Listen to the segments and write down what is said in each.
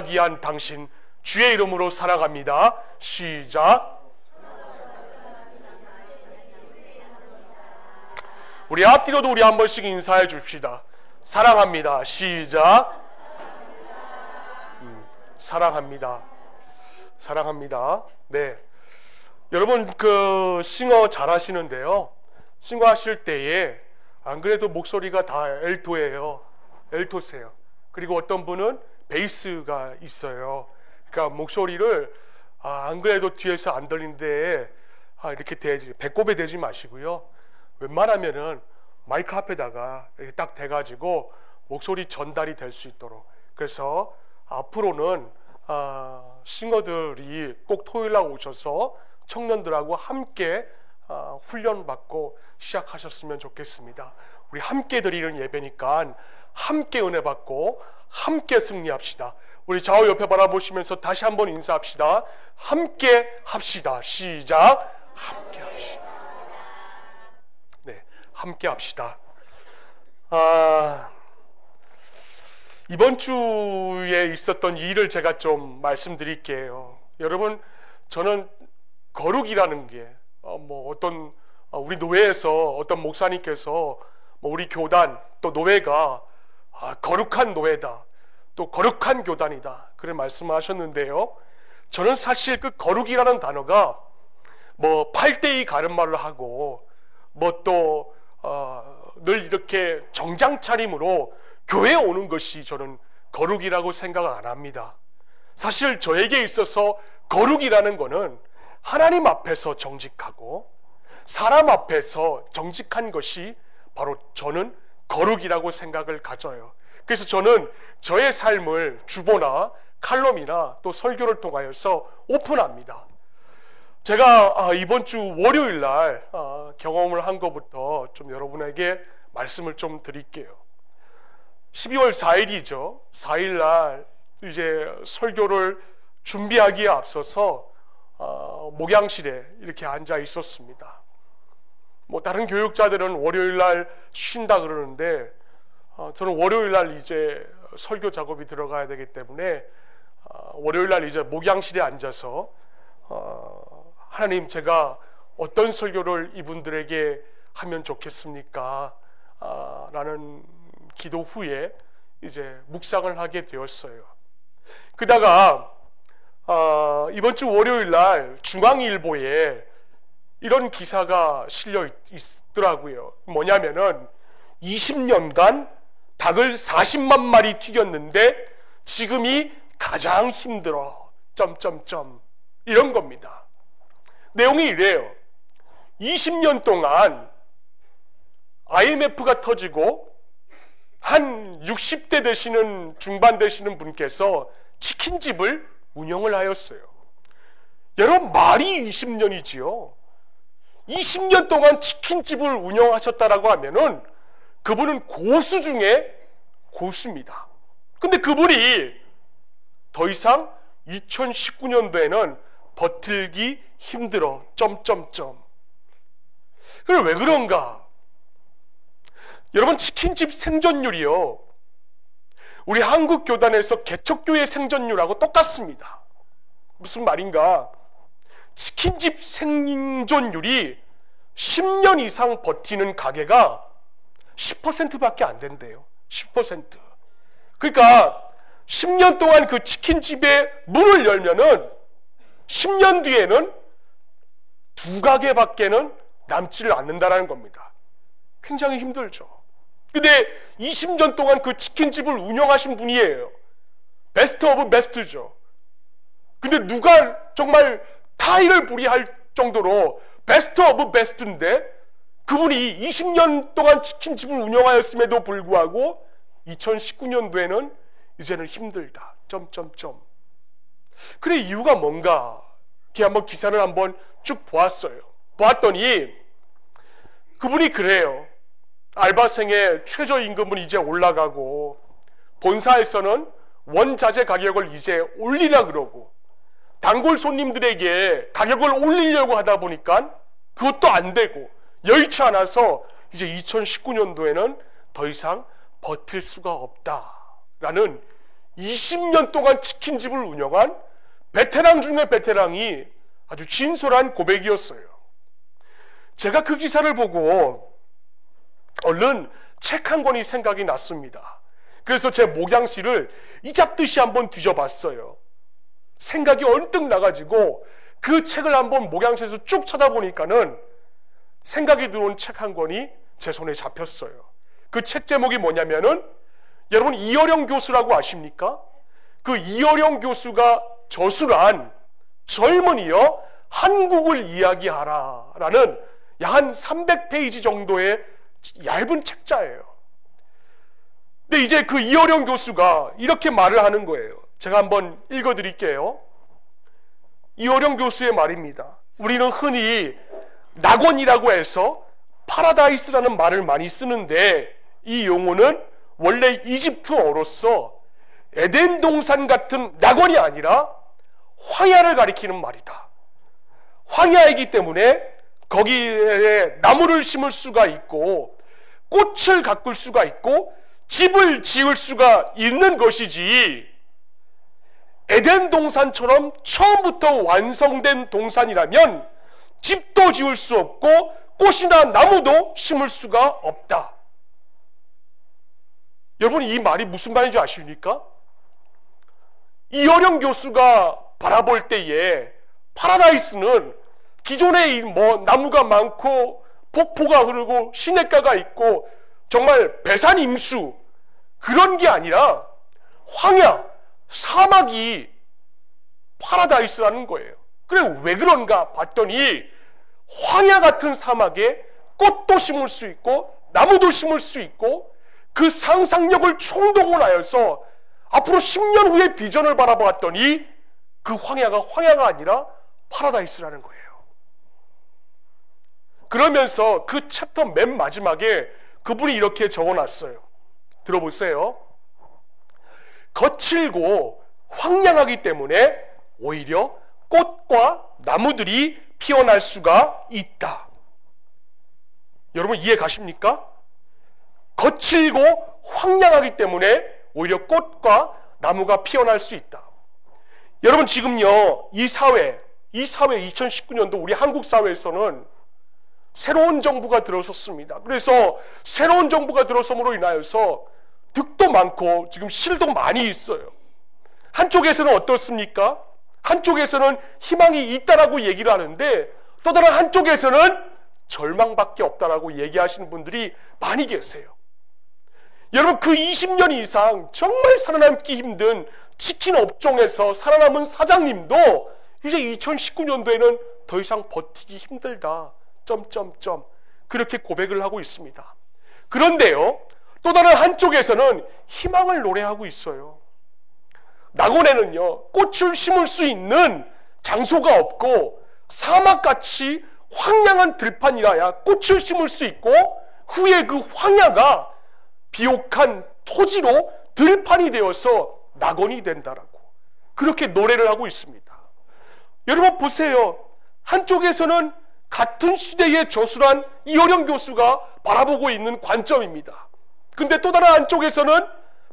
위한 당신 주의 이름으로 사랑합니다. 시작. 우리 앞뒤로도 우리 한 번씩 인사해 줍시다. 사랑합니다. 시작. 사랑합니다. 사랑합니다. 네, 여러분 그 싱어 잘 하시는데요, 싱어 하실 때에 안 그래도 목소리가 다 엘토예요. 엘토세요. 그리고 어떤 분은 베이스가 있어요. 그러니까 목소리를 안 그래도 뒤에서 안 들리는데 이렇게 배꼽에 대지 마시고요, 웬만하면은 마이크 앞에다가 이렇게 딱 대가지고 목소리 전달이 될 수 있도록. 그래서 앞으로는 싱어들이 꼭 토요일날 오셔서 청년들하고 함께 훈련받고 시작하셨으면 좋겠습니다. 우리 함께 드리는 예배니까 함께 은혜 받고 함께 승리합시다. 우리 좌우 옆에 바라보시면서 다시 한번 인사합시다. 함께 합시다. 시작. 함께 합시다. 네, 함께 합시다. 이번 주에 있었던 일을 제가 좀 말씀드릴게요. 여러분, 저는 거룩이라는 게 어떤 우리 노회에서 어떤 목사님께서 우리 교단 또 노회가 거룩한 노회다, 또 거룩한 교단이다, 그런 말씀하셨는데요, 저는 사실 그 거룩이라는 단어가 8대2 가름말로 하고 또 늘 이렇게 정장 차림으로 교회에 오는 것이 저는 거룩이라고 생각을 안 합니다. 사실 저에게 있어서 거룩이라는 것은 하나님 앞에서 정직하고 사람 앞에서 정직한 것이 바로 저는 거룩이라고 생각을 가져요. 그래서 저는 저의 삶을 주보나 칼럼이나 또 설교를 통하여서 오픈합니다. 제가 이번 주 월요일 날 경험을 한 것부터 좀 여러분에게 말씀을 좀 드릴게요. 12월 4일이죠. 4일 날 이제 설교를 준비하기에 앞서서 목양실에 이렇게 앉아 있었습니다. 다른 교육자들은 월요일 날 쉰다 그러는데 저는 월요일 날 이제 설교 작업이 들어가야 되기 때문에 월요일 날 이제 목양실에 앉아서 하나님, 제가 어떤 설교를 이분들에게 하면 좋겠습니까? 라는 기도 후에 이제 묵상을 하게 되었어요. 그러다가 이번 주 월요일 날 중앙일보에 이런 기사가 실려 있더라고요. 뭐냐면은 20년간 닭을 40만 마리 튀겼는데 지금이 가장 힘들어. 이런 겁니다. 내용이 이래요. 20년 동안 IMF가 터지고 한 60대 되시는 중반 되시는 분께서 치킨집을 운영을 하였어요. 여러분, 말이 20년이지요. 20년 동안 치킨집을 운영하셨다라고 하면은 그분은 고수 중에 고수입니다. 근데 그분이 더 이상 2019년도에는 버틸기 힘들어. 그럼 왜 그런가? 여러분, 치킨집 생존율이요, 우리 한국 교단에서 개척교회 생존율하고 똑같습니다. 무슨 말인가? 치킨집 생존율이 10년 이상 버티는 가게가 10%밖에 안 된대요. 10%. 그러니까 10년 동안 그 치킨집에 문을 열면은 10년 뒤에는 2가게밖에는 남지를 않는다라는 겁니다. 굉장히 힘들죠. 근데 20년 동안 그 치킨집을 운영하신 분이에요. 베스트 오브 베스트죠. 근데 누가 정말 타이를 부리할 정도로 베스트 오브 베스트인데 그분이 20년 동안 치킨집을 운영하였음에도 불구하고 2019년도에는 이제는 힘들다. 그래, 이유가 뭔가? 이렇게 한번 기사를 한번 쭉 보았더니 그분이 그래요. 알바생의 최저임금은 이제 올라가고 본사에서는 원자재 가격을 이제 올리라 그러고 단골 손님들에게 가격을 올리려고 하다 보니까 그것도 안 되고 여의치 않아서 이제 2019년도에는 더 이상 버틸 수가 없다라는 20년 동안 치킨집을 운영한 베테랑 중에 베테랑이 아주 진솔한 고백이었어요. 제가 그 기사를 보고 얼른 책 한 권이 생각이 났습니다. 그래서 제 목양실을 이잡듯이 한번 뒤져봤어요. 생각이 언뜻 나가지고 그 책을 한번 목양실에서 쭉 찾아보니까는 생각이 들어온 책 한 권이 제 손에 잡혔어요. 그 책 제목이 뭐냐면은, 여러분 이어령 교수라고 아십니까? 그 이어령 교수가 저술한 젊은이여 한국을 이야기하라 라는 약 한 300페이지 정도의 얇은 책자예요. 근데 이제 그 이어령 교수가 이렇게 말을 하는 거예요. 제가 한번 읽어드릴게요. 이어령 교수의 말입니다. 우리는 흔히 낙원이라고 해서 파라다이스라는 말을 많이 쓰는데, 이 용어는 원래 이집트어로서 에덴 동산 같은 낙원이 아니라 황야를 가리키는 말이다. 황야이기 때문에 거기에 나무를 심을 수가 있고 꽃을 가꿀 수가 있고 집을 지을 수가 있는 것이지, 에덴 동산처럼 처음부터 완성된 동산이라면 집도 지을 수 없고 꽃이나 나무도 심을 수가 없다. 여러분 이 말이 무슨 말인지 아십니까? 이어령 교수가 바라볼 때에 파라다이스는 기존에 나무가 많고 폭포가 흐르고 시냇가가 있고 정말 배산임수 그런 게 아니라 황야, 사막이 파라다이스라는 거예요. 그래 왜 그런가 봤더니 황야 같은 사막에 꽃도 심을 수 있고 나무도 심을 수 있고 그 상상력을 총동원하여서 앞으로 10년 후의 비전을 바라보았더니 그 황야가 아니라 파라다이스라는 거예요. 그러면서 그 챕터 맨 마지막에 그분이 이렇게 적어놨어요. 들어보세요. 거칠고 황량하기 때문에 오히려 꽃과 나무들이 피어날 수가 있다. 여러분 이해 가십니까? 거칠고 황량하기 때문에 오히려 꽃과 나무가 피어날 수 있다. 여러분 지금요 이 사회 2019년도 우리 한국 사회에서는 새로운 정부가 들어섰습니다. 그래서 새로운 정부가 들어섬으로 인하여서 득도 많고 지금 실도 많이 있어요. 한쪽에서는 어떻습니까? 한쪽에서는 희망이 있다라고 얘기를 하는데 또 다른 한쪽에서는 절망밖에 없다라고 얘기하시는 분들이 많이 계세요. 여러분 그 20년 이상 정말 살아남기 힘든 치킨 업종에서 살아남은 사장님도 이제 2019년도에는 더 이상 버티기 힘들다. 그렇게 고백을 하고 있습니다. 그런데요 또 다른 한쪽에서는 희망을 노래하고 있어요. 낙원에는요 꽃을 심을 수 있는 장소가 없고 사막같이 황량한 들판이라야 꽃을 심을 수 있고 후에 그 황야가 비옥한 토지로 들판이 되어서 낙원이 된다라고 그렇게 노래를 하고 있습니다. 여러분 보세요. 한쪽에서는 같은 시대의 저술한 이어령 교수가 바라보고 있는 관점입니다. 근데 또 다른 한쪽에서는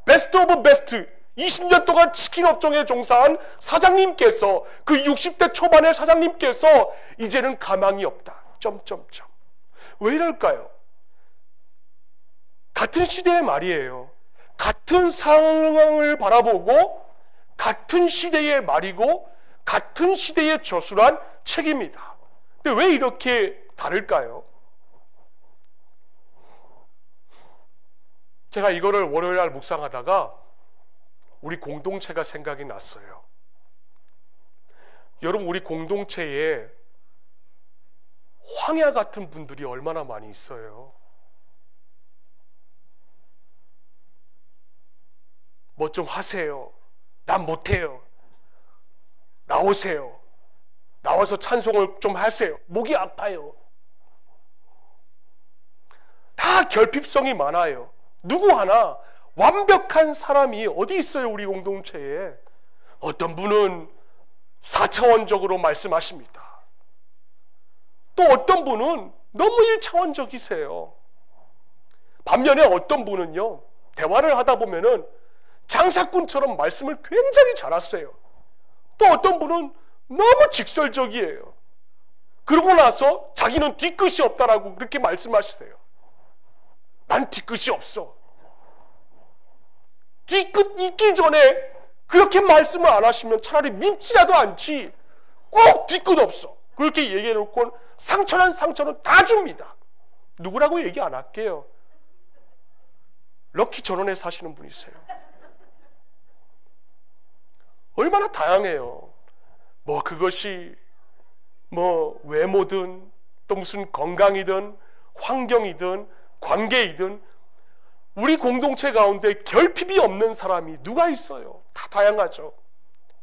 베스트 오브 베스트 20년 동안 치킨 업종에 종사한 사장님께서 그 60대 초반의 사장님께서 이제는 가망이 없다. 왜 이럴까요? 같은 시대의 말이에요. 같은 상황을 바라보고 같은 시대의 말이고 같은 시대의 저술한 책입니다. 근데 왜 이렇게 다를까요? 제가 이거를 월요일 날 묵상하다가 우리 공동체가 생각이 났어요. 여러분 우리 공동체에 황야 같은 분들이 얼마나 많이 있어요. 뭐 좀 하세요. 난 못해요. 나오세요. 나와서 찬송을 좀 하세요. 목이 아파요. 다 결핍성이 많아요. 누구 하나 완벽한 사람이 어디 있어요 우리 공동체에. 어떤 분은 4차원적으로 말씀하십니다. 또 어떤 분은 너무 1차원적이세요. 반면에 어떤 분은요 대화를 하다 보면은 장사꾼처럼 말씀을 굉장히 잘하세요. 또 어떤 분은 너무 직설적이에요. 그러고 나서 자기는 뒤끝이 없다라고 그렇게 말씀하시세요. 난 뒤끝이 없어. 뒤끝 있기 전에 그렇게 말씀을 안 하시면 차라리 믿지라도 않지. 꼭 뒤끝 없어. 그렇게 얘기해 놓고 상처는 다 줍니다. 누구라고 얘기 안 할게요. 럭키 전원에 사시는 분이세요. 얼마나 다양해요. 뭐 그것이 뭐 외모든 또 무슨 건강이든 환경이든 관계이든 우리 공동체 가운데 결핍이 없는 사람이 누가 있어요? 다 다양하죠.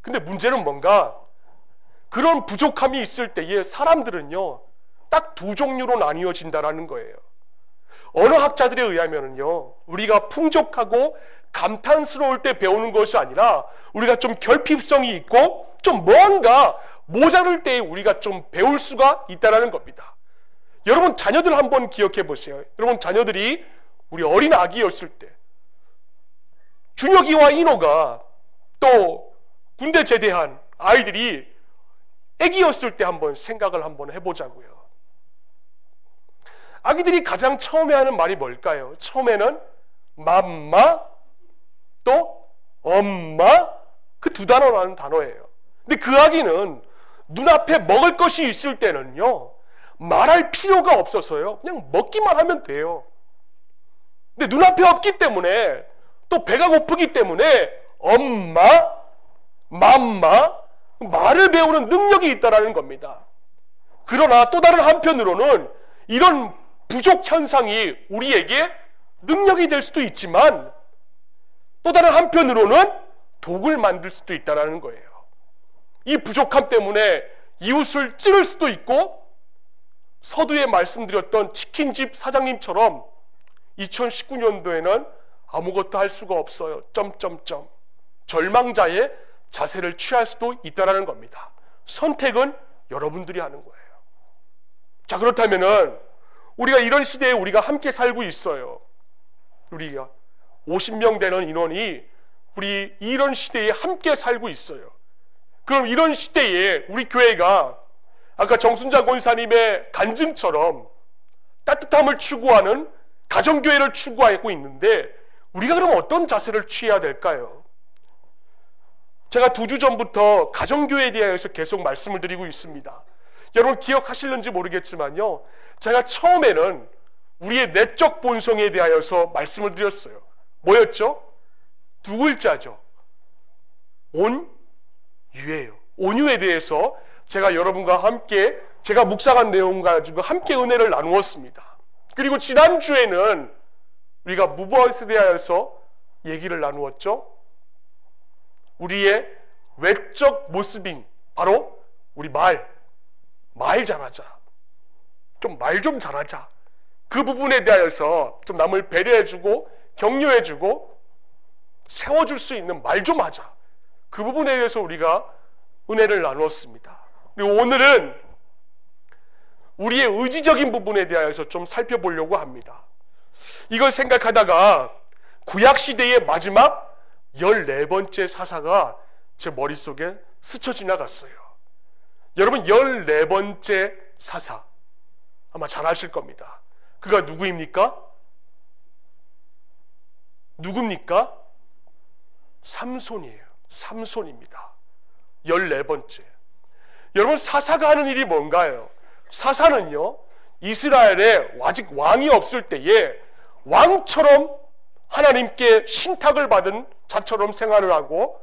근데 문제는 뭔가 그런 부족함이 있을 때에 사람들은요 딱 두 종류로 나뉘어진다라는 거예요. 어느 학자들에 의하면은요 우리가 풍족하고 감탄스러울 때 배우는 것이 아니라 우리가 좀 결핍성이 있고 좀 뭔가 모자랄 때에 우리가 좀 배울 수가 있다라는 겁니다. 여러분 자녀들 한번 기억해 보세요. 여러분 자녀들이 우리 어린 아기였을 때 준혁이와 인호가 또 군대 제대한 아이들이 아기였을 때 한번 생각을 한번 해보자고요. 아기들이 가장 처음에 하는 말이 뭘까요? 처음에는 맘마 또 엄마 그 두 단어라는 단어예요. 근데 그 아기는 눈앞에 먹을 것이 있을 때는요 말할 필요가 없어서요 그냥 먹기만 하면 돼요. 근데 눈앞에 없기 때문에 또 배가 고프기 때문에 엄마, 맘마 말을 배우는 능력이 있다라는 겁니다. 그러나 또 다른 한편으로는 이런 부족 현상이 우리에게 능력이 될 수도 있지만 또 다른 한편으로는 독을 만들 수도 있다라는 거예요. 이 부족함 때문에 이웃을 찌를 수도 있고 서두에 말씀드렸던 치킨집 사장님처럼 2019년도에는 아무것도 할 수가 없어요. 절망자의 자세를 취할 수도 있다는 겁니다. 선택은 여러분들이 하는 거예요. 자, 그렇다면은 우리가 이런 시대에 우리가 함께 살고 있어요. 우리가 50명 되는 인원이 우리 이런 시대에 함께 살고 있어요. 그럼 이런 시대에 우리 교회가 아까 정순자 권사님의 간증처럼 따뜻함을 추구하는 가정교회를 추구하고 있는데 우리가 그럼 어떤 자세를 취해야 될까요? 제가 2주 전부터 가정교회에 대해서 계속 말씀을 드리고 있습니다. 여러분 기억하실는지 모르겠지만요 제가 처음에는 우리의 내적 본성에 대하여서 말씀을 드렸어요. 뭐였죠? 두 글자죠. 온유예요. 온유에 대해서 제가 여러분과 함께 제가 묵상한 내용 가지고 함께 은혜를 나누었습니다. 그리고 지난주에는 우리가 무엇에 대하여서 얘기를 나누었죠? 우리의 외적 모습인 바로 우리 말 잘하자. 좀 말 좀 잘하자. 그 부분에 대하여서 좀 남을 배려해주고 격려해주고 세워줄 수 있는 말 좀 하자. 그 부분에 대해서 우리가 은혜를 나누었습니다. 그리고 오늘은 우리의 의지적인 부분에 대해서 좀 살펴보려고 합니다. 이걸 생각하다가 구약시대의 마지막 14번째 사사가 제 머릿속에 스쳐 지나갔어요. 여러분 14번째 사사 아마 잘 아실 겁니다. 그가 누구입니까? 누굽니까? 삼손이에요. 삼손입니다. 14번째. 여러분 사사가 하는 일이 뭔가요? 사사는요 이스라엘에 아직 왕이 없을 때에 왕처럼 하나님께 신탁을 받은 자처럼 생활을 하고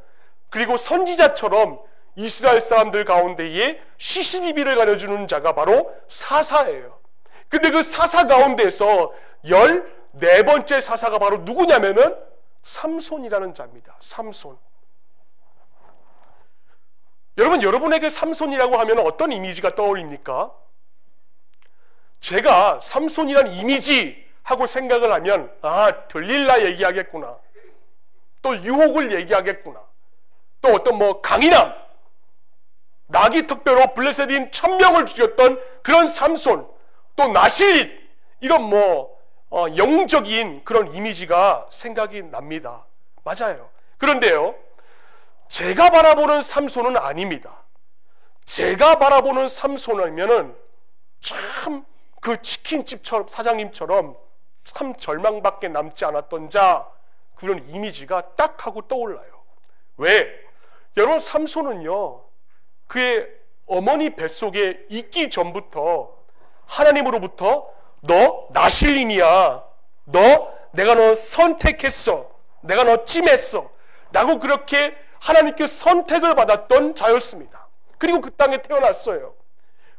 그리고 선지자처럼 이스라엘 사람들 가운데에 시시비비를 가려주는 자가 바로 사사예요. 근데 그 사사 가운데서 14번째 사사가 바로 누구냐면은 삼손이라는 자입니다. 삼손. 여러분 여러분에게 삼손이라고 하면 어떤 이미지가 떠올립니까? 제가 삼손이란 이미지 하고 생각을 하면 들릴라 얘기하겠구나. 또 유혹을 얘기하겠구나. 또 어떤 강인함, 나귀 특별로 블레셋인 1000명을 죽였던 그런 삼손, 또 나실릿 이런 영적인 그런 이미지가 생각이 납니다. 맞아요. 그런데요, 제가 바라보는 삼손은 아닙니다. 제가 바라보는 삼손이면은 참 그 치킨집 사장님처럼 참 절망밖에 남지 않았던 자, 그런 이미지가 딱 하고 떠올라요. 왜? 여러분, 삼손은요, 그의 어머니 뱃속에 있기 전부터 하나님으로부터 너 나실림이야, 내가 너 선택했어, 내가 너 찜했어 라고 그렇게 하나님께 선택을 받았던 자였습니다. 그리고 그 땅에 태어났어요.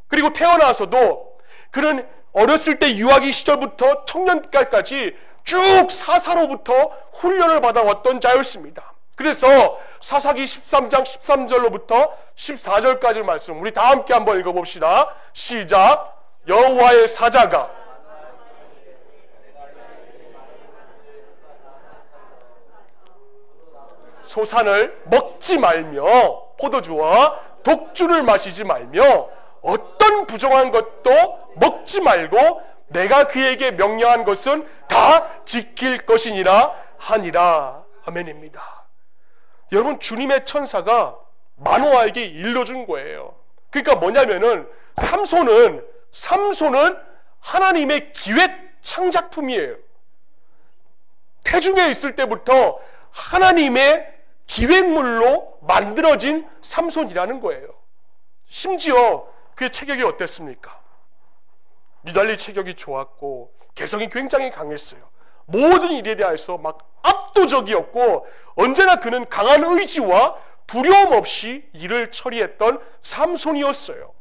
그리고 태어나서도 그는 어렸을 때 유아기 시절부터 청년기까지 쭉 사사로부터 훈련을 받아왔던 자였습니다. 그래서 사사기 13장 13절로부터 14절까지 말씀 우리 다 함께 한번 읽어봅시다. 시작. 여호와의 사자가 소산을 먹지 말며 포도주와 독주를 마시지 말며 어떤 부정한 것도 먹지 말고 내가 그에게 명령한 것은 다 지킬 것이니라 하니라. 아멘입니다. 여러분, 주님의 천사가 마노아에게 일러준 거예요. 그러니까 뭐냐면은 삼손은 하나님의 기획 창작품이에요. 태중에 있을 때부터 하나님의 기획물로 만들어진 삼손이라는 거예요. 심지어 그의 체격이 어땠습니까? 유달리 체격이 좋았고 개성이 굉장히 강했어요. 모든 일에 대해서 막 압도적이었고 언제나 그는 강한 의지와 두려움 없이 일을 처리했던 삼손이었어요.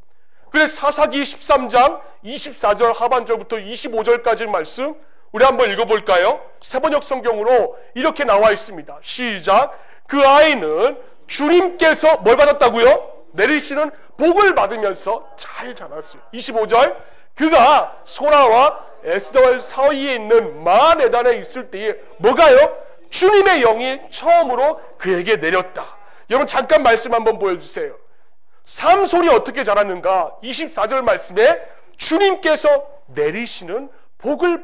그래서 사사기 13장 24절 하반절부터 25절까지 말씀 우리 한번 읽어볼까요? 세번역 성경으로 이렇게 나와 있습니다. 시작. 그 아이는 주님께서 뭘 받았다고요? 내리시는 복을 받으면서 잘 자랐어요. 25절. 그가 소라와 에스더엘 사이에 있는 마네단에 있을 때에 뭐가요? 주님의 영이 처음으로 그에게 내렸다. 여러분, 잠깐 말씀 한번 보여주세요. 삼손이 어떻게 자랐는가? 24절 말씀에 주님께서 내리시는 복을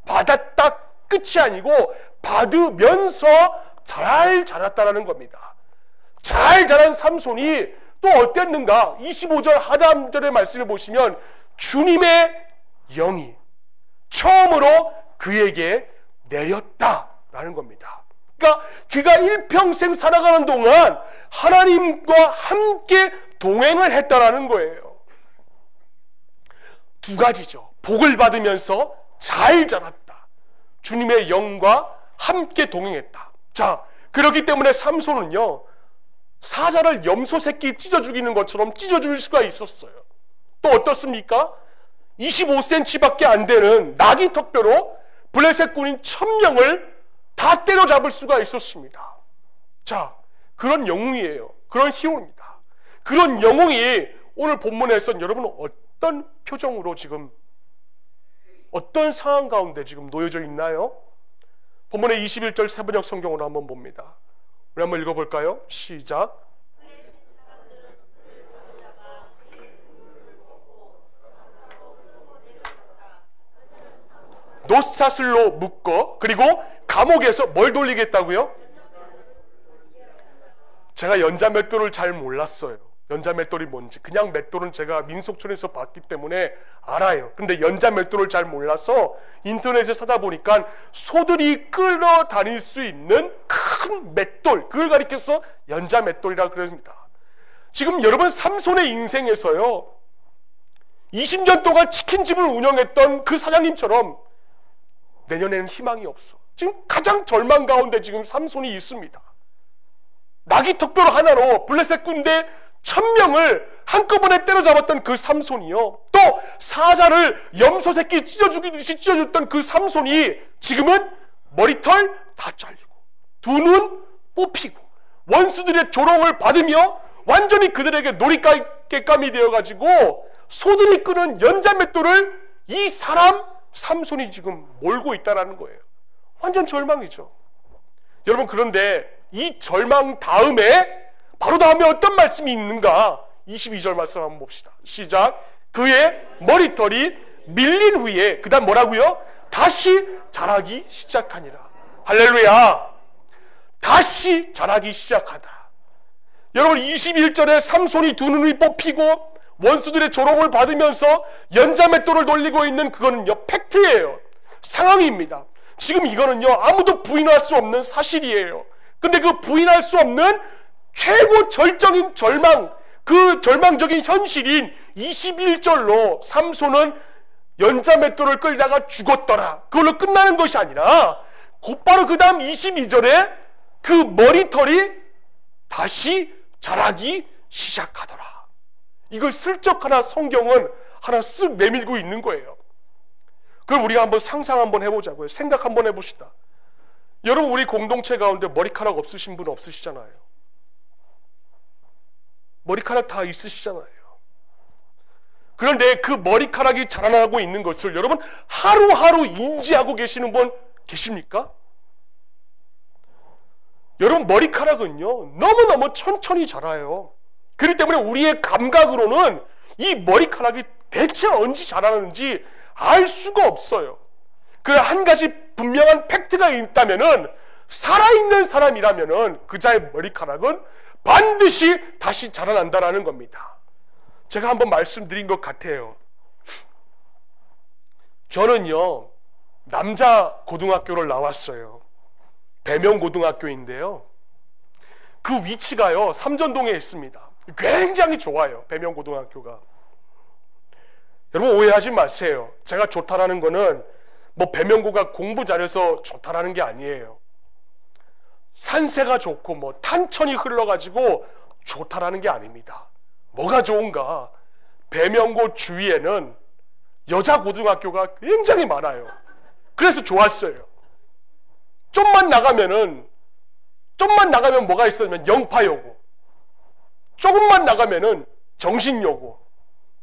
받았다 끝이 아니고 받으면서 잘 자랐다라는 겁니다. 잘 자란 삼손이 또 어땠는가? 25절 하단절의 말씀을 보시면 주님의 영이 처음으로 그에게 내렸다라는 겁니다. 그러니까 그가 일평생 살아가는 동안 하나님과 함께 동행을 했다라는 거예요. 두 가지죠. 복을 받으면서 잘 자랐다. 주님의 영과 함께 동행했다. 자, 그렇기 때문에 삼손은요, 사자를 염소 새끼 찢어 죽이는 것처럼 찢어 죽일 수가 있었어요. 또 어떻습니까? 25cm밖에 안 되는 나귀 턱뼈로 블레셋 군인 1000명을 다 때려잡을 수가 있었습니다. 자, 그런 영웅이에요. 그런 히어로입니다. 그런 영웅이 오늘 본문에서는 여러분은 어떤 표정으로 지금 어떤 상황 가운데 지금 놓여져 있나요? 본문의 21절 세번역 성경으로 한번 봅니다. 우리 한번 읽어볼까요? 시작. 놋사슬로 묶어 그리고 감옥에서 뭘 돌리겠다고요? 제가 연자맷돌을 잘 몰랐어요. 연자맷돌이 뭔지. 그냥 맷돌은 제가 민속촌에서 봤기 때문에 알아요. 근데 연자맷돌을 잘 몰라서 인터넷에 찾아보니까 소들이 끌어다닐 수 있는 큰 맷돌, 그걸 가리켜서 연자맷돌이라고 그럽니다. 지금 여러분 삼손의 인생에서요, 20년 동안 치킨집을 운영했던 그 사장님처럼 내년에는 희망이 없어. 지금 가장 절망 가운데 지금 삼손이 있습니다. 나귀 턱뼈 하나로 블레셋 군대 1000명을 한꺼번에 때려잡았던 그 삼손이요, 또 사자를 염소 새끼 찢어 죽이듯이 찢어줬던 그 삼손이 지금은 머리털 다 잘리고 두 눈 뽑히고 원수들의 조롱을 받으며 완전히 그들에게 놀잇감이 되어가지고 소들이 끄는 연자맷돌을 이 사람 삼손이 지금 몰고 있다는 거예요. 완전 절망이죠. 여러분, 그런데 이 절망 다음에 바로 다음에 어떤 말씀이 있는가? 22절 말씀 한번 봅시다. 시작. 그의 머리털이 밀린 후에 그 다음 뭐라고요? 다시 자라기 시작하니라. 할렐루야. 다시 자라기 시작하다. 여러분 21절에 삼손이 두 눈이 뽑히고 원수들의 조롱을 받으면서 연자맷돌을 돌리고 있는 그거는요 팩트예요. 상황입니다. 지금 이거는요 아무도 부인할 수 없는 사실이에요. 근데 그 부인할 수 없는 최고 절정인 절망, 그 절망적인 현실인 21절로 삼손은 연자맷돌을 끌다가 죽었더라, 그걸로 끝나는 것이 아니라 곧바로 그 다음 22절에 그 머리털이 다시 자라기 시작하더라. 이걸 슬쩍 하나 성경은 하나 쓱 내밀고 있는 거예요. 그럼 우리가 한번 상상 한번 해보자고요. 생각 한번 해봅시다. 여러분 우리 공동체 가운데 머리카락 없으신 분 없으시잖아요. 머리카락 다 있으시잖아요. 그런데 그 머리카락이 자라나고 있는 것을 여러분 하루하루 인지하고 계시는 분 계십니까? 여러분 머리카락은요 너무너무 천천히 자라요. 그렇기 때문에 우리의 감각으로는 이 머리카락이 대체 언제 자라는지 알 수가 없어요. 그 한 가지 분명한 팩트가 있다면은 살아있는 사람이라면은 그자의 머리카락은 반드시 다시 자라난다라는 겁니다. 제가 한번 말씀드린 것 같아요. 저는요 남자 고등학교를 나왔어요. 배명고등학교인데요. 그 위치가요 삼전동에 있습니다. 굉장히 좋아요. 배명고등학교가. 여러분 오해하지 마세요. 제가 좋다라는 거는 뭐 배명고가 공부 잘해서 좋다라는 게 아니에요. 산세가 좋고 뭐 탄천이 흘러가지고 좋다라는 게 아닙니다. 뭐가 좋은가? 배명고 주위에는 여자 고등학교가 굉장히 많아요. 그래서 좋았어요. 좀만 나가면 뭐가 있었냐면 영파여고, 조금만 나가면은 정신여고,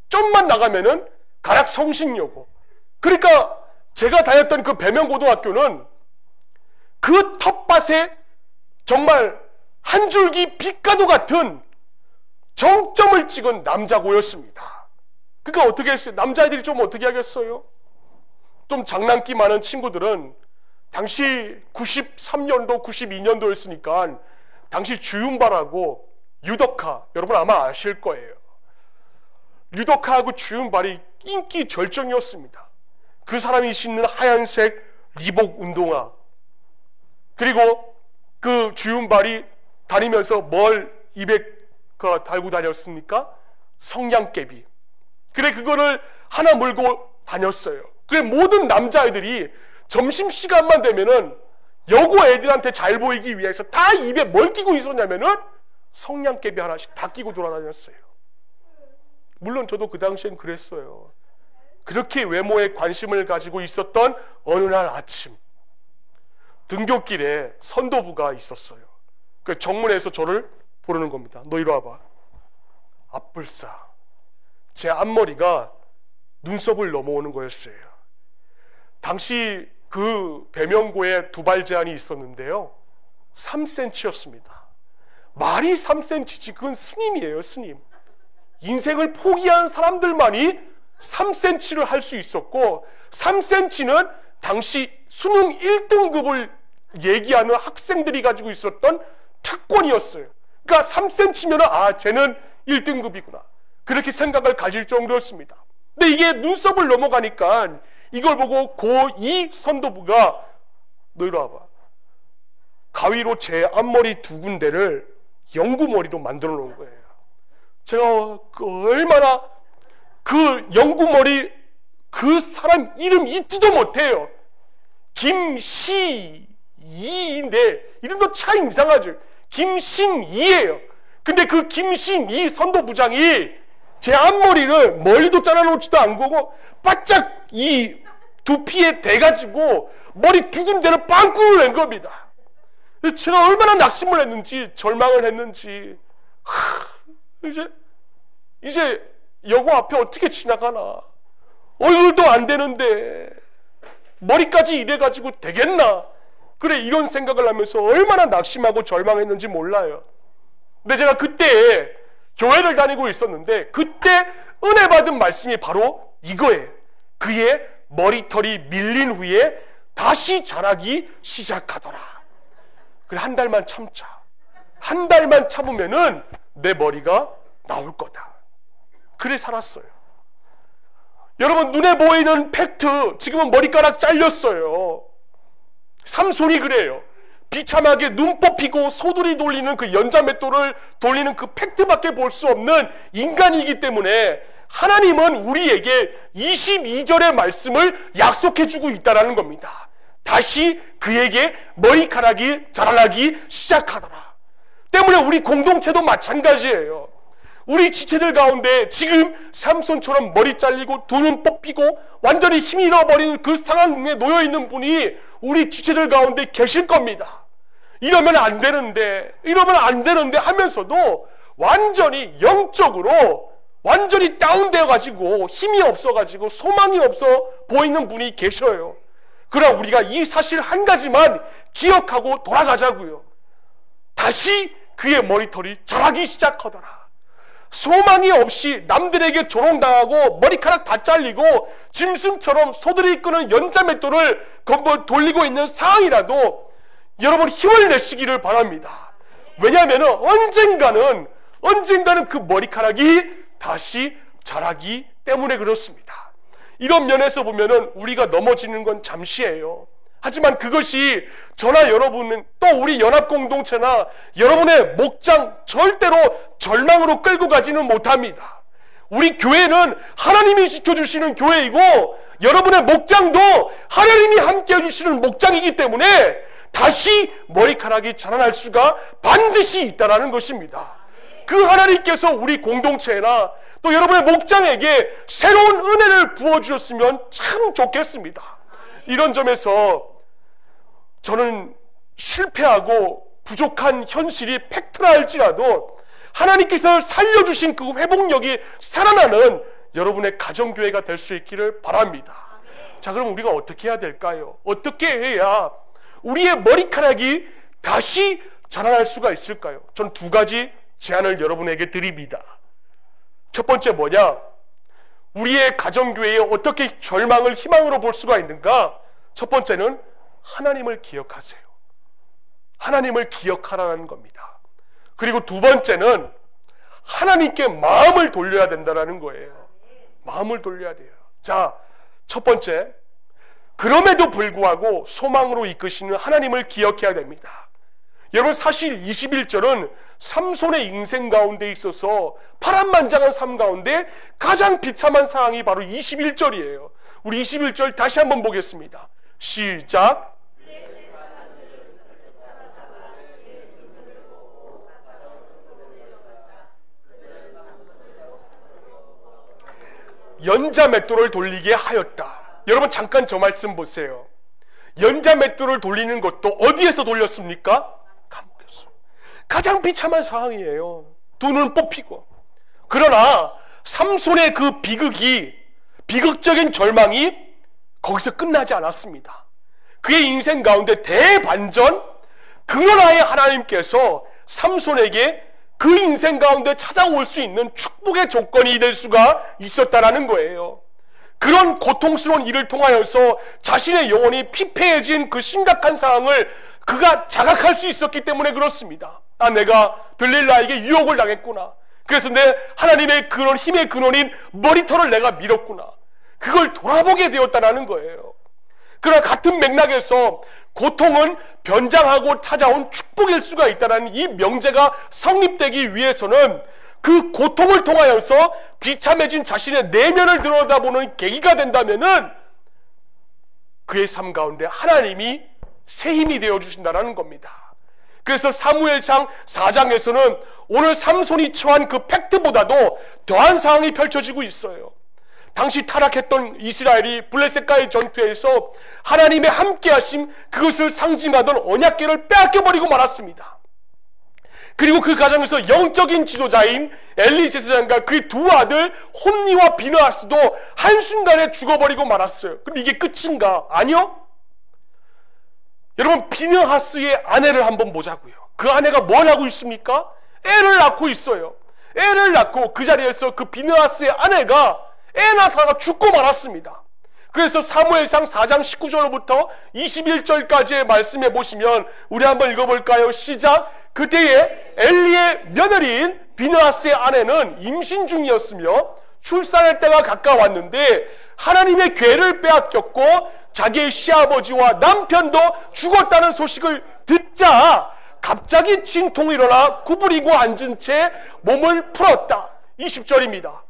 좀만 나가면은 가락성신여고. 그러니까 제가 다녔던 그 배명고등학교는 그 텃밭에 정말 한 줄기 빛과도 같은 정점을 찍은 남자고였습니다. 그러니까 어떻게 했어요? 남자애들이 좀 어떻게 하겠어요? 좀 장난기 많은 친구들은 당시 93년도 92년도였으니까 당시 주윤발하고 유덕화, 여러분 아마 아실 거예요. 유덕화하고 주윤발이 인기 절정이었습니다. 그 사람이 신는 하얀색 리복 운동화, 그리고 그 주윤발이 다니면서 뭘 입에 달고 다녔습니까? 성냥개비. 그래 그거를 하나 물고 다녔어요. 그래 모든 남자애들이 점심시간만 되면은 여고 애들한테 잘 보이기 위해서 다 입에 뭘 끼고 있었냐면은 성냥개비 하나씩 다 끼고 돌아다녔어요. 물론 저도 그 당시엔 그랬어요. 그렇게 외모에 관심을 가지고 있었던 어느 날 아침, 등굣길에 선도부가 있었어요. 그 정문에서 저를 부르는 겁니다. 너 이리 와봐. 앞불싸. 제 앞머리가 눈썹을 넘어오는 거였어요. 당시 그 배명고에 두발 제한이 있었는데요, 3cm였습니다. 말이 3cm지 그건 스님이에요. 스님. 인생을 포기한 사람들만이 3cm를 할 수 있었고, 3cm는 당시 수능 1등급을 얘기하는 학생들이 가지고 있었던 특권이었어요. 그러니까 3cm면 아 쟤는 1등급이구나 그렇게 생각을 가질 정도였습니다. 근데 이게 눈썹을 넘어가니까 이걸 보고 고2 선도부가 너 이리 와봐. 가위로 제 앞머리 두 군데를 영구머리로 만들어 놓은 거예요. 제가 얼마나 그 영구머리 그 사람 이름 잊지도 못해요. 김시이인데 이름도 참 이상하죠. 김신이에요. 근데 그 김신이 선도부장이 제 앞머리를 멀리도 잘라놓지도 않고 바짝 이 두피에 대가지고 머리 두 군데를 빵꾸를 낸 겁니다. 제가 얼마나 낙심을 했는지 절망을 했는지, 이제 여고 앞에 어떻게 지나가나, 얼굴도 안 되는데 머리까지 이래가지고 되겠나, 그래 이런 생각을 하면서 얼마나 낙심하고 절망했는지 몰라요. 근데 제가 그때 교회를 다니고 있었는데 그때 은혜 받은 말씀이 바로 이거예요. 그의 머리털이 밀린 후에 다시 자라기 시작하더라. 그래, 한 달만 참자. 한 달만 참으면은 내 머리가 나올 거다. 그래 살았어요. 여러분, 눈에 보이는 팩트, 지금은 머리카락 잘렸어요. 삼손이 그래요. 비참하게 눈 뽑히고 소들이 돌리는 그 연자맷돌을 돌리는 그 팩트밖에 볼 수 없는 인간이기 때문에 하나님은 우리에게 22절의 말씀을 약속해주고 있다는 겁니다. 다시 그에게 머리카락이 자라나기 시작하더라. 때문에 우리 공동체도 마찬가지예요. 우리 지체들 가운데 지금 삼손처럼 머리 잘리고 두 눈 뽑히고 완전히 힘 잃어버린 그 상황에 놓여있는 분이 우리 지체들 가운데 계실 겁니다. 이러면 안 되는데 하면서도 완전히 영적으로 완전히 다운되어 가지고 힘이 없어 가지고 소망이 없어 보이는 분이 계셔요. 그러나 우리가 이 사실 한 가지만 기억하고 돌아가자고요. 다시 그의 머리털이 자라기 시작하더라. 소망이 없이 남들에게 조롱당하고 머리카락 다 잘리고 짐승처럼 소들이 끄는 연자맷돌을 돌리고 있는 상황이라도 여러분 힘을 내시기를 바랍니다. 왜냐하면 언젠가는 그 머리카락이 다시 자라기 때문에 그렇습니다. 이런 면에서 보면은 우리가 넘어지는 건 잠시예요. 하지만 그것이 저나 여러분은 또 우리 연합공동체나 여러분의 목장 절대로 절망으로 끌고 가지는 못합니다. 우리 교회는 하나님이 지켜주시는 교회이고 여러분의 목장도 하나님이 함께 해주시는 목장이기 때문에 다시 머리카락이 자라날 수가 반드시 있다는 것입니다. 그 하나님께서 우리 공동체나 또 여러분의 목장에게 새로운 은혜를 부어주셨으면 참 좋겠습니다. 이런 점에서 저는 실패하고 부족한 현실이 팩트라 할지라도 하나님께서 살려주신 그 회복력이 살아나는 여러분의 가정교회가 될 수 있기를 바랍니다. 자, 그럼 우리가 어떻게 해야 될까요? 어떻게 해야 우리의 머리카락이 다시 자라날 수가 있을까요? 전 두 가지 제안을 여러분에게 드립니다. 첫 번째 뭐냐? 우리의 가정교회에 어떻게 절망을 희망으로 볼 수가 있는가? 첫 번째는 하나님을 기억하세요. 하나님을 기억하라는 겁니다. 그리고 두 번째는 하나님께 마음을 돌려야 된다는 거예요. 마음을 돌려야 돼요. 자, 첫 번째, 그럼에도 불구하고 소망으로 이끄시는 하나님을 기억해야 됩니다. 여러분, 사실 21절은 삼손의 인생 가운데 있어서 파란만장한 삶 가운데 가장 비참한 상황이 바로 21절이에요. 우리 21절 다시 한번 보겠습니다. 시작. 연자맷돌을 돌리게 하였다. 여러분, 잠깐 저 말씀 보세요. 연자맷돌을 돌리는 것도 어디에서 돌렸습니까? 감옥에서. 가장 비참한 상황이에요. 두 눈 뽑히고. 그러나 삼손의 그 비극적인 절망이 거기서 끝나지 않았습니다. 그의 인생 가운데 대반전, 그러나의 하나님께서 삼손에게 그 인생 가운데 찾아올 수 있는 축복의 조건이 될 수가 있었다라는 거예요. 그런 고통스러운 일을 통하여서 자신의 영혼이 피폐해진 그 심각한 상황을 그가 자각할 수 있었기 때문에 그렇습니다. 아, 내가 들릴라에게 유혹을 당했구나. 그래서 내 하나님의 근원, 힘의 근원인 머리털을 내가 밀었구나. 그걸 돌아보게 되었다는 거예요. 그러나 같은 맥락에서 고통은 변장하고 찾아온 축복일 수가 있다는 이 명제가 성립되기 위해서는 그 고통을 통하여서 비참해진 자신의 내면을 들여다보는 계기가 된다면은 그의 삶 가운데 하나님이 새 힘이 되어주신다는 겁니다. 그래서 사무엘상 4장에서는 오늘 삼손이 처한 그 팩트보다도 더한 상황이 펼쳐지고 있어요. 당시 타락했던 이스라엘이 블레셋과의 전투에서 하나님의 함께하심, 그것을 상징하던 언약궤를 빼앗겨버리고 말았습니다. 그리고 그 과정에서 영적인 지도자인 엘리 제사장과 그의 두 아들 홈니와 비느하스도 한순간에 죽어버리고 말았어요. 그럼 이게 끝인가? 아니요. 여러분, 비느하스의 아내를 한번 보자고요. 그 아내가 뭘 하고 있습니까? 애를 낳고 있어요. 애를 낳고 그 자리에서 그 비느하스의 아내가 애 낳다가 죽고 말았습니다. 그래서 사무엘상 4장 19절부터 21절까지의 말씀에 보시면 우리 한번 읽어볼까요? 시작. 그때에 엘리의 며느리인 비느하스의 아내는 임신 중이었으며 출산할 때가 가까웠는데 하나님의 궤를 빼앗겼고 자기의 시아버지와 남편도 죽었다는 소식을 듣자 갑자기 진통이 일어나 구부리고 앉은 채 몸을 풀었다. 20절입니다.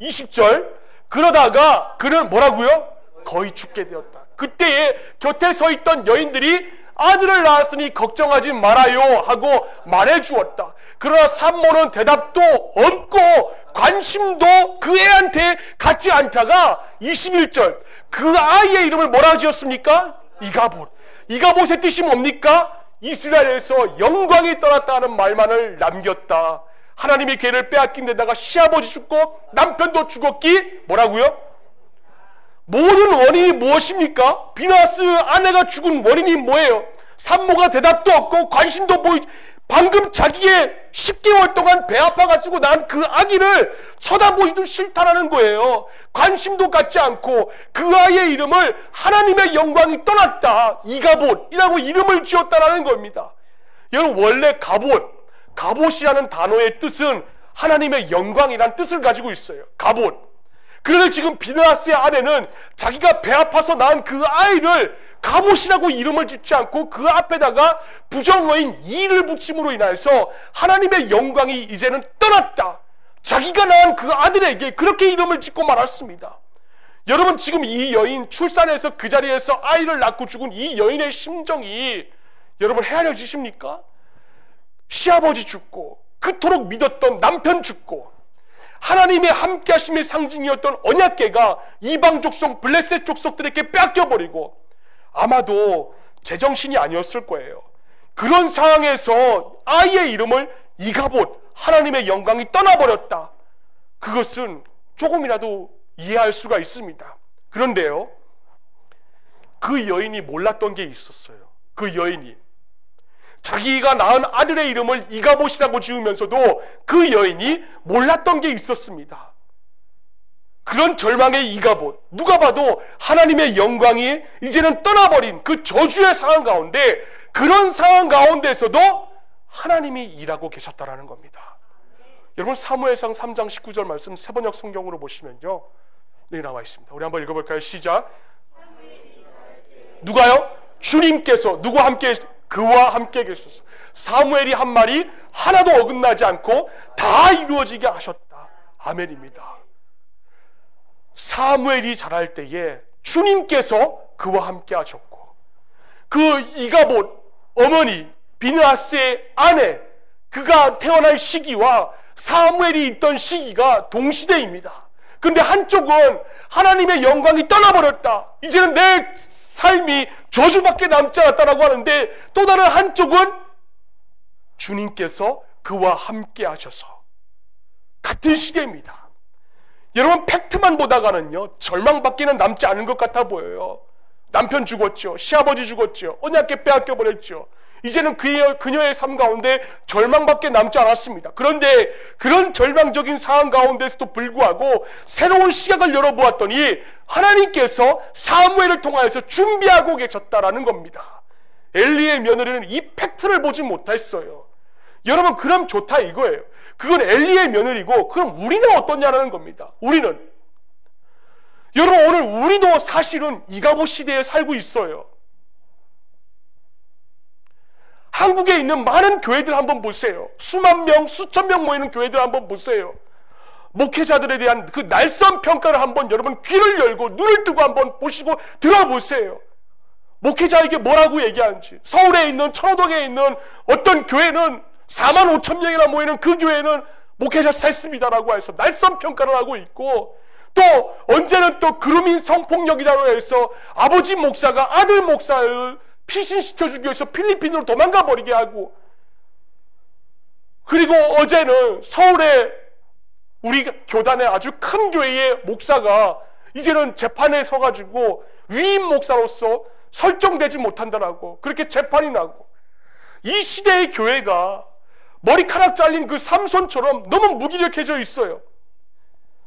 20절. 그러다가 그는 뭐라고요? 거의 죽게 되었다. 그때에 곁에 서 있던 여인들이 아들을 낳았으니 걱정하지 말아요 하고 말해주었다. 그러나 산모는 대답도 없고 관심도 그 애한테 갖지 않다가 21절. 그 아이의 이름을 뭐라 지었습니까? 이가봇. 이가봇의 뜻이 뭡니까? 이스라엘에서 영광이 떠났다는 말만을 남겼다. 하나님의 궤를 빼앗긴 데다가 시아버지 죽고 남편도 죽었기 뭐라고요? 모든 원인이 무엇입니까? 비느하스 아내가 죽은 원인이 뭐예요? 산모가 대답도 없고 관심도 보이지. 방금 자기의 10개월 동안 배 아파가지고 난 그 아기를 쳐다보기도 싫다라는 거예요. 관심도 갖지 않고 그 아이의 이름을 하나님의 영광이 떠났다. 이가봇이라고 이름을 지었다라는 겁니다. 여러분 원래 갑옷이라는 단어의 뜻은 하나님의 영광이라는 뜻을 가지고 있어요. 갑옷. 그런데 지금 비느하스의 아내는 자기가 배 아파서 낳은 그 아이를 갑옷이라고 이름을 짓지 않고 그 앞에다가 부정어인 이를 붙임으로 인하여서 하나님의 영광이 이제는 떠났다. 자기가 낳은 그 아들에게 그렇게 이름을 짓고 말았습니다. 여러분 지금 이 여인 출산해서 그 자리에서 아이를 낳고 죽은 이 여인의 심정이 여러분 헤아려지십니까? 시아버지 죽고 그토록 믿었던 남편 죽고 하나님의 함께 하심의 상징이었던 언약궤가 이방 족속 블레셋 족속들에게 뺏겨버리고 아마도 제정신이 아니었을 거예요. 그런 상황에서 아이의 이름을 이가봇, 하나님의 영광이 떠나버렸다. 그것은 조금이라도 이해할 수가 있습니다. 그런데요, 그 여인이 몰랐던 게 있었어요. 그 여인이 자기가 낳은 아들의 이름을 이가봇이라고 지으면서도 그 여인이 몰랐던 게 있었습니다. 그런 절망의 이가봇, 누가 봐도 하나님의 영광이 이제는 떠나버린 그 저주의 상황 가운데, 그런 상황 가운데서도 하나님이 일하고 계셨다라는 겁니다. 여러분 사무엘상 3장 19절 말씀 세번역 성경으로 보시면요, 여기 나와 있습니다. 우리 한번 읽어볼까요? 시작. 누가요? 주님께서 누구와 함께, 그와 함께 계셨어. 사무엘이 한 말이 하나도 어긋나지 않고 다 이루어지게 하셨다. 아멘입니다. 사무엘이 자랄 때에 주님께서 그와 함께 하셨고, 그 이가봇 어머니 비느하스의 아내, 그가 태어날 시기와 사무엘이 있던 시기가 동시대입니다. 근데 한쪽은 하나님의 영광이 떠나버렸다, 이제는 내 삶이 저주밖에 남지 않았다라고 하는데, 또 다른 한쪽은 주님께서 그와 함께 하셔서 같은 시대입니다. 여러분 팩트만 보다가는요, 절망밖에는 남지 않은 것 같아 보여요. 남편 죽었죠. 시아버지 죽었죠. 언약궤 빼앗겨버렸죠. 이제는 그녀의 삶 가운데 절망밖에 남지 않았습니다. 그런데 그런 절망적인 상황 가운데서도 불구하고 새로운 시각을 열어보았더니 하나님께서 사무엘을 통하여서 준비하고 계셨다라는 겁니다. 엘리의 며느리는 이 팩트를 보지 못했어요. 여러분 그럼 좋다 이거예요. 그건 엘리의 며느리고, 그럼 우리는 어떠냐는 겁니다. 우리는, 여러분 오늘 우리도 사실은 이가봇 시대에 살고 있어요. 한국에 있는 많은 교회들 한번 보세요. 수만 명, 수천 명 모이는 교회들 한번 보세요. 목회자들에 대한 그 날선 평가를 한번 여러분 귀를 열고 눈을 뜨고 한번 보시고 들어보세요. 목회자에게 뭐라고 얘기하는지. 서울에 있는, 천호동에 있는 어떤 교회는 4만 5천 명이나 모이는 그 교회는 목회자 셌습니다라고 해서 날선 평가를 하고 있고, 또 언제는 또 그루밍 성폭력이라고 해서 아버지 목사가 아들 목사를 피신시켜주기 위해서 필리핀으로 도망가 버리게 하고, 그리고 어제는 서울에 우리 교단의 아주 큰 교회의 목사가 이제는 재판에 서가지고 위임 목사로서 설정되지 못한다라고 그렇게 재판이 나고, 이 시대의 교회가 머리카락 잘린 그 삼손처럼 너무 무기력해져 있어요.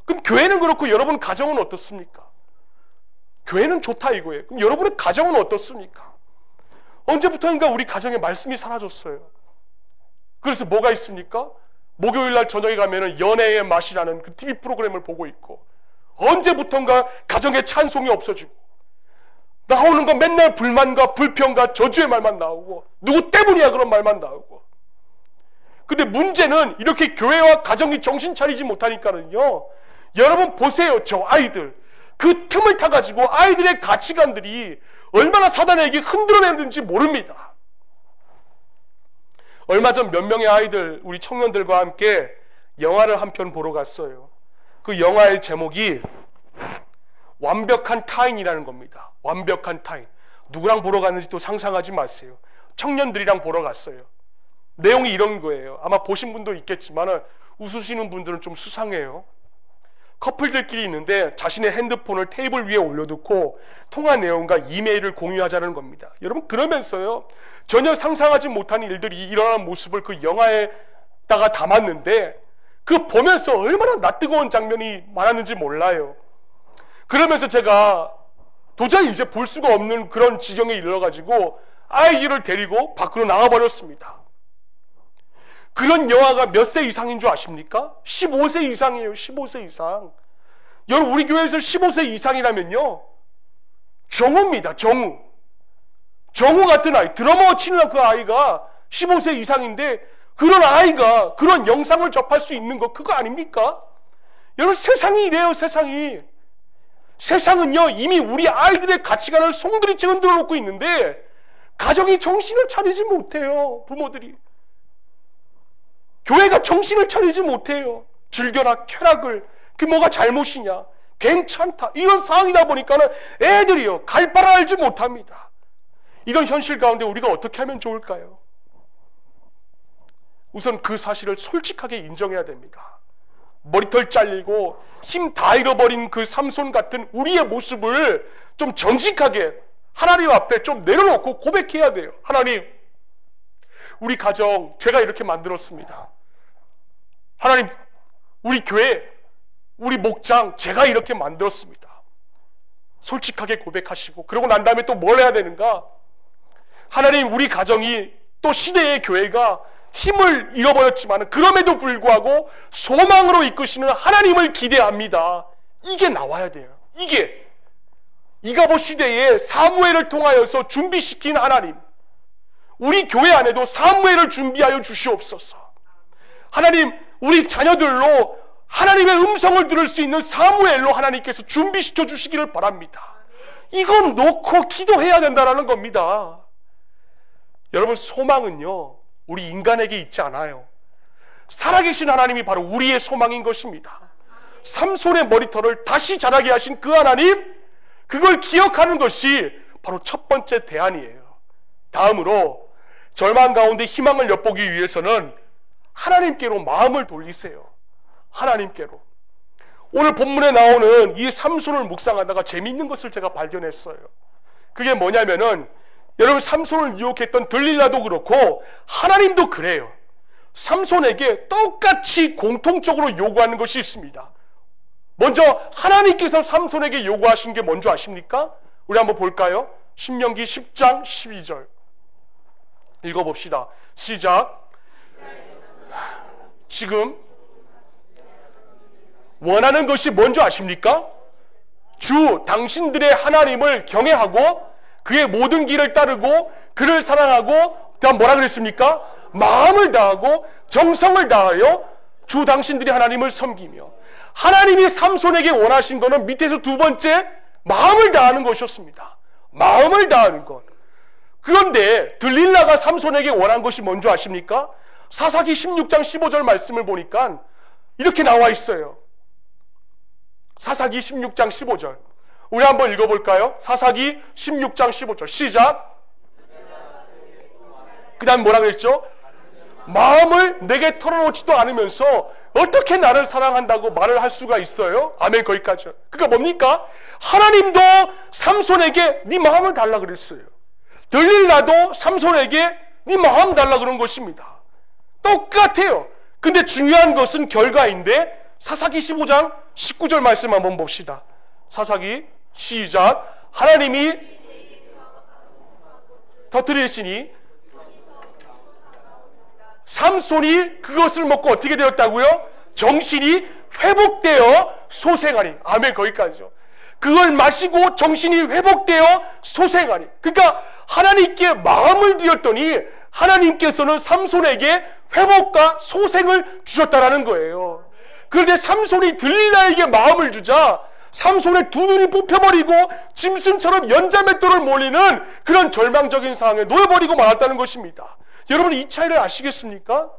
그럼 교회는 그렇고 여러분 가정은 어떻습니까? 교회는 좋다 이거예요. 그럼 여러분의 가정은 어떻습니까? 언제부터인가 우리 가정에 말씀이 사라졌어요. 그래서 뭐가 있습니까? 목요일 날 저녁에 가면은 연애의 맛이라는 그 TV 프로그램을 보고 있고, 언제부턴가 가정에 찬송이 없어지고, 나오는 건 맨날 불만과 불평과 저주의 말만 나오고, 누구 때문이야 그런 말만 나오고. 근데 문제는 이렇게 교회와 가정이 정신 차리지 못하니까는요, 여러분 보세요. 저 아이들, 그 틈을 타가지고 아이들의 가치관들이 얼마나 사단에게 흔들어내는지 모릅니다. 얼마 전 몇 명의 아이들, 우리 청년들과 함께 영화를 한 편 보러 갔어요. 그 영화의 제목이 완벽한 타인이라는 겁니다. 완벽한 타인. 누구랑 보러 갔는지 또 상상하지 마세요. 청년들이랑 보러 갔어요. 내용이 이런 거예요. 아마 보신 분도 있겠지만 웃으시는 분들은 좀 수상해요. 커플들끼리 있는데 자신의 핸드폰을 테이블 위에 올려놓고 통화 내용과 이메일을 공유하자는 겁니다. 여러분, 그러면서요, 전혀 상상하지 못한 일들이 일어나는 모습을 그 영화에다가 담았는데, 그 보면서 얼마나 낯뜨거운 장면이 많았는지 몰라요. 그러면서 제가 도저히 이제 볼 수가 없는 그런 지경에 이르러가지고 아이들을 데리고 밖으로 나가버렸습니다. 그런 영화가 몇 세 이상인 줄 아십니까? 15세 이상이에요. 15세 이상. 여러분, 우리 교회에서 15세 이상이라면요, 정우입니다. 정우. 정우 같은 아이, 드러머 치는 그 아이가 15세 이상인데, 그런 아이가 그런 영상을 접할 수 있는 거, 그거 아닙니까? 여러분, 세상이 이래요. 세상이. 세상은요, 이미 우리 아이들의 가치관을 송두리째 흔들어 놓고 있는데, 가정이 정신을 차리지 못해요. 부모들이. 교회가 정신을 차리지 못해요. 즐겨라, 쾌락을. 그게 뭐가 잘못이냐, 괜찮다, 이런 상황이다 보니까는 애들이요, 갈 바를 알지 못합니다. 이런 현실 가운데 우리가 어떻게 하면 좋을까요? 우선 그 사실을 솔직하게 인정해야 됩니다. 머리털 잘리고 힘 다 잃어버린 그 삼손 같은 우리의 모습을 좀 정직하게 하나님 앞에 좀 내려놓고 고백해야 돼요. 하나님, 우리 가정 제가 이렇게 만들었습니다. 하나님, 우리 교회, 우리 목장 제가 이렇게 만들었습니다. 솔직하게 고백하시고, 그러고 난 다음에 또 뭘 해야 되는가? 하나님, 우리 가정이 또 시대의 교회가 힘을 잃어버렸지만 그럼에도 불구하고 소망으로 이끄시는 하나님을 기대합니다. 이게 나와야 돼요. 이게 이가봇 시대에 사무엘을 통하여서 준비시킨 하나님, 우리 교회 안에도 사무엘을 준비하여 주시옵소서. 하나님, 우리 자녀들로 하나님의 음성을 들을 수 있는 사무엘로 하나님께서 준비시켜 주시기를 바랍니다. 이건 놓고 기도해야 된다는 겁니다. 여러분, 소망은요, 우리 인간에게 있지 않아요. 살아계신 하나님이 바로 우리의 소망인 것입니다. 삼손의 머리털을 다시 자라게 하신 그 하나님, 그걸 기억하는 것이 바로 첫 번째 대안이에요. 다음으로 절망 가운데 희망을 엿보기 위해서는 하나님께로 마음을 돌리세요. 하나님께로. 오늘 본문에 나오는 이 삼손을 묵상하다가 재미있는 것을 제가 발견했어요. 그게 뭐냐면은, 여러분, 삼손을 유혹했던 들릴라도 그렇고 하나님도 그래요. 삼손에게 똑같이 공통적으로 요구하는 것이 있습니다. 먼저 하나님께서 삼손에게 요구하신 게 뭔지 아십니까? 우리 한번 볼까요? 신명기 10장 12절 읽어봅시다. 시작. 지금 원하는 것이 뭔지 아십니까? 주 당신들의 하나님을 경외하고 그의 모든 길을 따르고 그를 사랑하고, 다음 뭐라 그랬습니까? 마음을 다하고 정성을 다하여 주 당신들이 하나님을 섬기며. 하나님이 삼손에게 원하신 것은 밑에서 두 번째, 마음을 다하는 것이었습니다. 마음을 다하는 것. 그런데 들릴라가 삼손에게 원한 것이 뭔지 아십니까? 사사기 16장 15절 말씀을 보니까 이렇게 나와 있어요. 사사기 16장 15절. 우리 한번 읽어볼까요? 사사기 16장 15절 시작. 그 다음 뭐라 그랬죠? 마음을 내게 털어놓지도 않으면서 어떻게 나를 사랑한다고 말을 할 수가 있어요? 아멘. 거기까지. 그러니까 뭡니까? 하나님도 삼손에게 네 마음을 달라 그랬어요. 들릴라도 삼손에게 네 마음 달라 그런 것입니다. 똑같아요. 근데 중요한 것은 결과인데, 사사기 15장 19절 말씀 한번 봅시다. 사사기 시작. 하나님이 터뜨리시니 삼손이 그것을 먹고 어떻게 되었다고요? 정신이 회복되어 소생하니. 아멘. 거기까지죠. 그걸 마시고 정신이 회복되어 소생하니. 그러니까 하나님께 마음을 드렸더니 하나님께서는 삼손에게 회복과 소생을 주셨다라는 거예요. 그런데 삼손이 들릴라에게 마음을 주자 삼손의 두 눈이 뽑혀버리고 짐승처럼 연자맷돌을 몰리는 그런 절망적인 상황에 놓여버리고 말았다는 것입니다. 여러분, 이 차이를 아시겠습니까?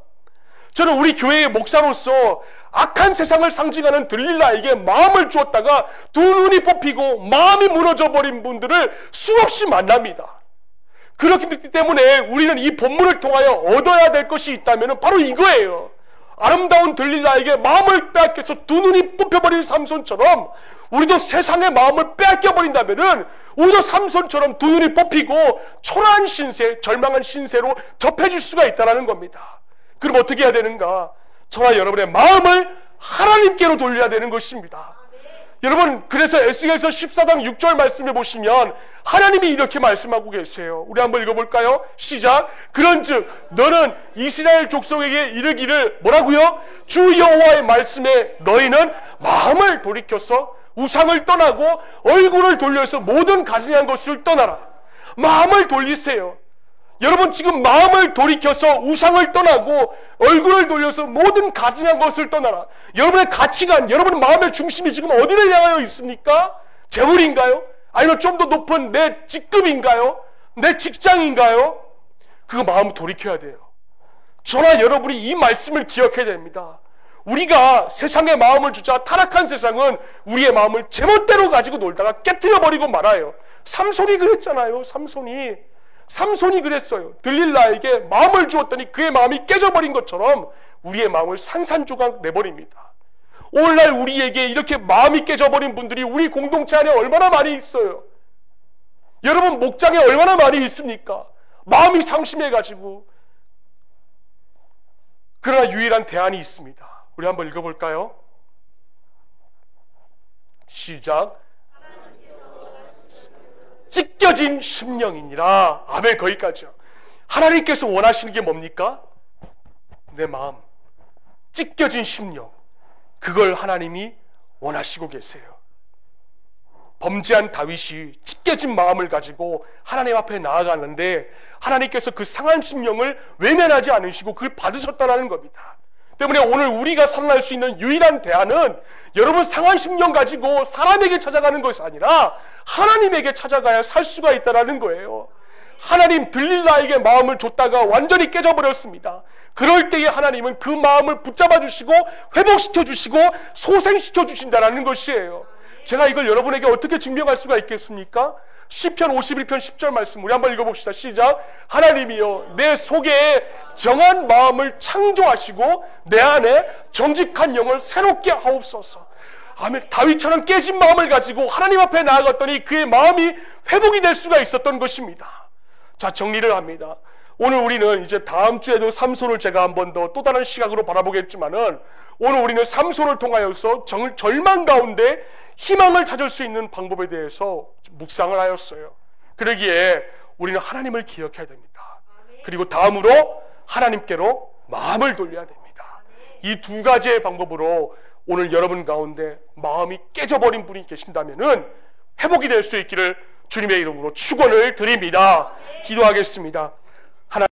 저는 우리 교회의 목사로서 악한 세상을 상징하는 들릴라에게 마음을 주었다가 두 눈이 뽑히고 마음이 무너져 버린 분들을 수없이 만납니다. 그렇기 때문에 우리는 이 본문을 통하여 얻어야 될 것이 있다면 바로 이거예요. 아름다운 들릴라에게 마음을 빼앗겨서 두 눈이 뽑혀버린 삼손처럼 우리도 세상의 마음을 빼앗겨버린다면 우리도 삼손처럼 두 눈이 뽑히고 초라한 신세, 절망한 신세로 접해질 수가 있다는 겁니다. 그럼 어떻게 해야 되는가? 저와 여러분의 마음을 하나님께로 돌려야 되는 것입니다. 여러분, 그래서 에스겔서 14장 6절 말씀해 보시면 하나님이 이렇게 말씀하고 계세요. 우리 한번 읽어볼까요? 시작. 그런즉 너는 이스라엘 족속에게 이르기를 뭐라고요? 주 여호와의 말씀에 너희는 마음을 돌이켜서 우상을 떠나고 얼굴을 돌려서 모든 가증한 것을 떠나라. 마음을 돌리세요. 여러분, 지금 마음을 돌이켜서 우상을 떠나고 얼굴을 돌려서 모든 가증한 것을 떠나라. 여러분의 가치관, 여러분의 마음의 중심이 지금 어디를 향하여 있습니까? 재물인가요? 아니면 좀 더 높은 내 직급인가요? 내 직장인가요? 그 마음을 돌이켜야 돼요. 저나 여러분이 이 말씀을 기억해야 됩니다. 우리가 세상에 마음을 주자 타락한 세상은 우리의 마음을 제멋대로 가지고 놀다가 깨트려버리고 말아요. 삼손이 그랬잖아요. 삼손이 그랬어요. 들릴라에게 마음을 주었더니 그의 마음이 깨져버린 것처럼 우리의 마음을 산산조각 내버립니다. 오늘날 우리에게 이렇게 마음이 깨져버린 분들이 우리 공동체 안에 얼마나 많이 있어요. 여러분, 목장에 얼마나 많이 있습니까? 마음이 상심해가지고. 그러나 유일한 대안이 있습니다. 우리 한번 읽어볼까요? 시작. 찢겨진 심령이니라. 아멘. 거기까지요. 하나님께서 원하시는 게 뭡니까? 내 마음, 찢겨진 심령, 그걸 하나님이 원하시고 계세요. 범죄한 다윗이 찢겨진 마음을 가지고 하나님 앞에 나아가는데 하나님께서 그 상한 심령을 외면하지 않으시고 그걸 받으셨다는 겁니다. 때문에 오늘 우리가 살아날 수 있는 유일한 대안은 여러분 상한 심령 가지고 사람에게 찾아가는 것이 아니라 하나님에게 찾아가야 살 수가 있다는 거예요. 하나님 들릴라에게 마음을 줬다가 완전히 깨져버렸습니다. 그럴 때에 하나님은 그 마음을 붙잡아 주시고 회복시켜 주시고 소생시켜 주신다는 것이에요. 제가 이걸 여러분에게 어떻게 증명할 수가 있겠습니까? 시편 51편 10절 말씀 우리 한번 읽어봅시다. 시작. 하나님이여 내 속에 정한 마음을 창조하시고 내 안에 정직한 영을 새롭게 하옵소서. 아멘. 다윗처럼 깨진 마음을 가지고 하나님 앞에 나아갔더니 그의 마음이 회복이 될 수가 있었던 것입니다. 자, 정리를 합니다. 오늘 우리는 이제 다음 주에도 삼손을 제가 한 번 더 또 다른 시각으로 바라보겠지만은 오늘 우리는 삼손을 통하여서 절망 가운데 희망을 찾을 수 있는 방법에 대해서 묵상을 하였어요. 그러기에 우리는 하나님을 기억해야 됩니다. 그리고 다음으로 하나님께로 마음을 돌려야 됩니다. 이 두 가지의 방법으로 오늘 여러분 가운데 마음이 깨져버린 분이 계신다면은 회복이 될 수 있기를 주님의 이름으로 축원을 드립니다. 기도하겠습니다.